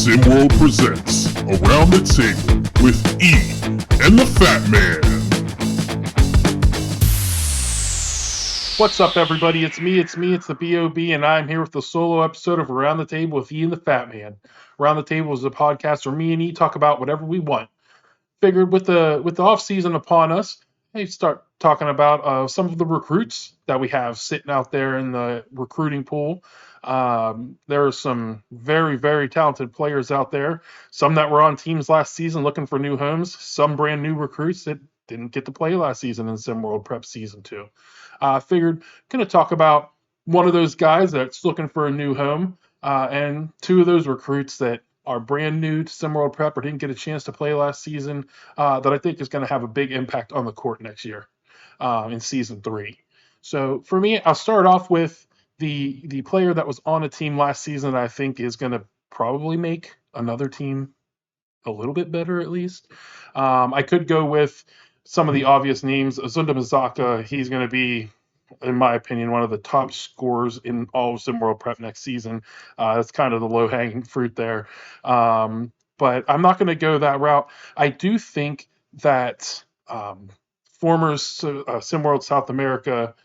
SimWorld presents Around the Table with E and the Fat Man. What's up, everybody? It's me, it's the B.O.B., and I'm here with the solo episode of Around the Table with E and the Fat Man. Around the Table is a podcast where me and E talk about whatever we want. Figured with the off season upon us, I start talking about some of the recruits that we have sitting out there in the recruiting pool. There are some very, very talented players out there. Some that were on teams last season looking for new homes. Some brand new recruits that didn't get to play last season in SimWorld Prep Season 2. Figured going to talk about one of those guys that's looking for a new home and two of those recruits that are brand new to SimWorld Prep or didn't get a chance to play last season that I think is going to have a big impact on the court next year in Season 3. So for me, I'll start off with the player that was on a team last season that I think is going to probably make another team a little bit better at least. I could go with some of the obvious names. Azunda Mizaka, he's going to be, in my opinion, one of the top scorers in all of SimWorld Prep next season. That's kind of the low-hanging fruit there. But I'm not going to go that route. I do think that former SimWorld South America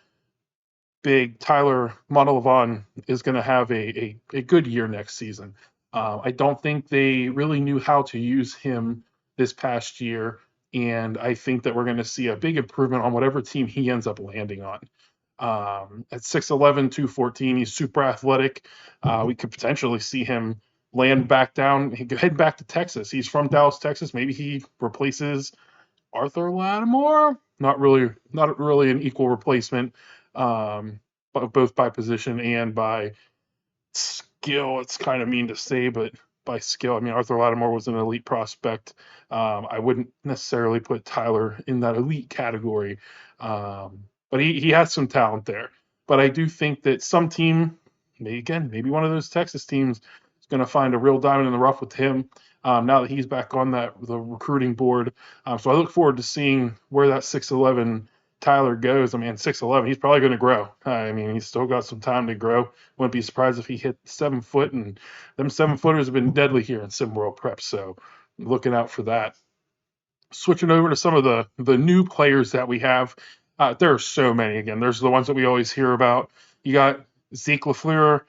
big Tyler Montalvan is going to have a good year next season. I don't think they really knew how to use him this past year, and I think that we're going to see a big improvement on whatever team he ends up landing on. At 6'11", 214, he's super athletic. We could potentially see him land back down, head back to Texas. He's from Dallas, Texas. Maybe he replaces Arthur Lattimore. Not really an equal replacement, but both by position and by skill. It's kind of mean to say, but by skill, I mean Arthur Lattimore was an elite prospect. I wouldn't necessarily put Tyler in that elite category, but he has some talent there. But I do think that some team, maybe one of those Texas teams, is going to find a real diamond in the rough with him now that he's back on the recruiting board. So I look forward to seeing where that 6'11" Tyler goes. I mean, 6'11", he's probably going to grow. I mean, he's still got some time to grow. Wouldn't be surprised if he hit 7 foot, and them 7-footers have been deadly here in SimWorld Prep, so looking out for that. Switching over to some of the new players that we have, there are so many. Again, there's the ones that we always hear about. You got Zeke LaFleur,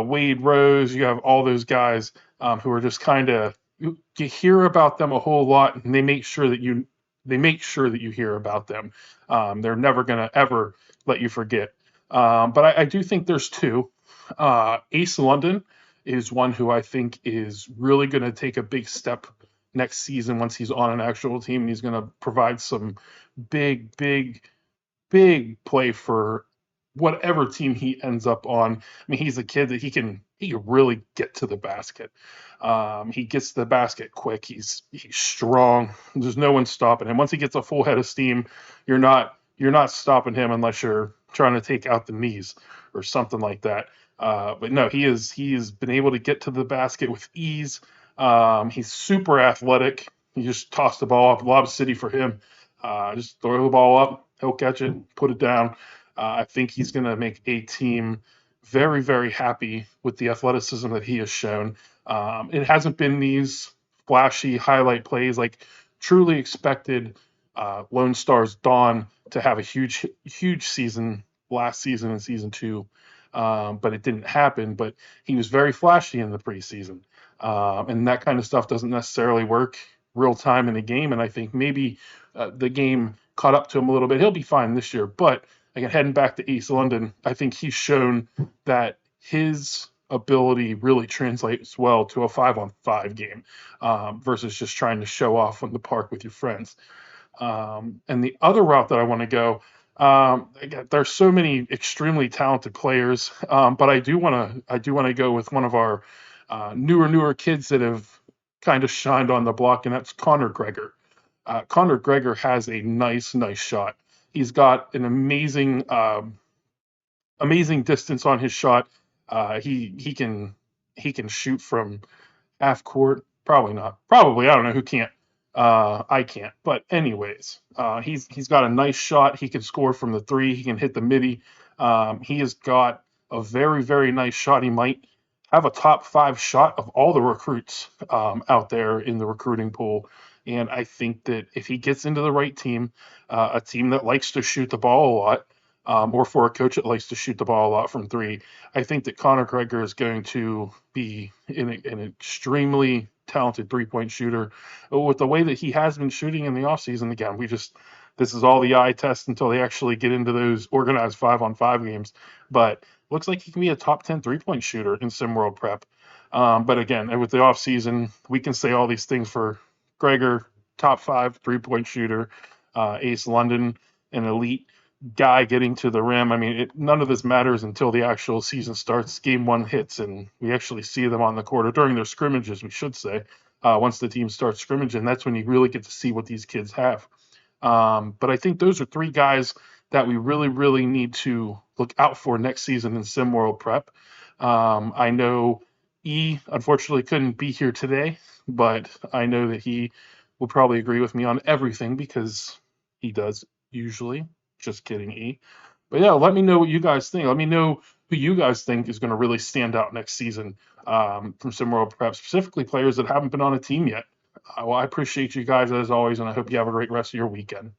Wade Rose, you have all those guys who are just kind of, you hear about them a whole lot, and they make sure that you hear about them. They're never going to ever let you forget. But I do think there's two. Ace London is one who I think is really going to take a big step next season once he's on an actual team, and he's going to provide some big play for whatever team he ends up on. I mean, he's a kid that he can really get to the basket. He gets to the basket quick. He's strong. There's no one stopping him. Once he gets a full head of steam, you're not stopping him unless you're trying to take out the knees or something like that. But no, he has been able to get to the basket with ease. He's super athletic. You just toss the ball up, lob city for him. Just throw the ball up, he'll catch it, put it down. I think he's going to make a team very, very happy with the athleticism that he has shown. It hasn't been these flashy highlight plays like truly expected Lone Star's Dawn to have a huge season last season in Season 2, but it didn't happen. But he was very flashy in the preseason, and that kind of stuff doesn't necessarily work real time in a game. And I think maybe the game caught up to him a little bit. He'll be fine this year, but again, heading back to East London, I think he's shown that his ability really translates well to a 5-on-5 game versus just trying to show off on the park with your friends. And the other route that I want to go, again, there's so many extremely talented players, but I do want to go with one of our newer kids that have kind of shined on the block, and that's Connor Gregor. Connor Gregor has a nice shot. He's got an amazing distance on his shot. He can shoot from half court. Probably not. Probably, I don't know who can't. I can't. But anyways, he's got a nice shot. He can score from the three. He can hit the midi. He has got a very, very nice shot. He might have a top 5 shot of all the recruits out there in the recruiting pool. And I think that if he gets into the right team, a team that likes to shoot the ball a lot, or for a coach that likes to shoot the ball a lot from three, I think that Conor Gregor is going to be an extremely talented 3-point shooter with the way that he has been shooting in the offseason. Again, this is all the eye test until they actually get into those organized 5-on-5 games. But looks like he can be a top 10 3-point shooter in SimWorld Prep. But again, with the offseason, we can say all these things for Gregor, top 5 3-point shooter, Ace London, an elite guy getting to the rim. I mean, none of this matters until the actual season starts, game 1 hits, and we actually see them on the court, or during their scrimmages, we should say. Once the team starts scrimmaging, that's when you really get to see what these kids have. But I think those are 3 guys that we really, really need to look out for next season in SimWorld Prep. I know E unfortunately couldn't be here today, but I know that he will probably agree with me on everything because he does usually. Just kidding, E. But yeah, let me know what you guys think. Let me know who you guys think is going to really stand out next season from SimWorld Prep, specifically players that haven't been on a team yet. Well, I appreciate you guys as always, and I hope you have a great rest of your weekend.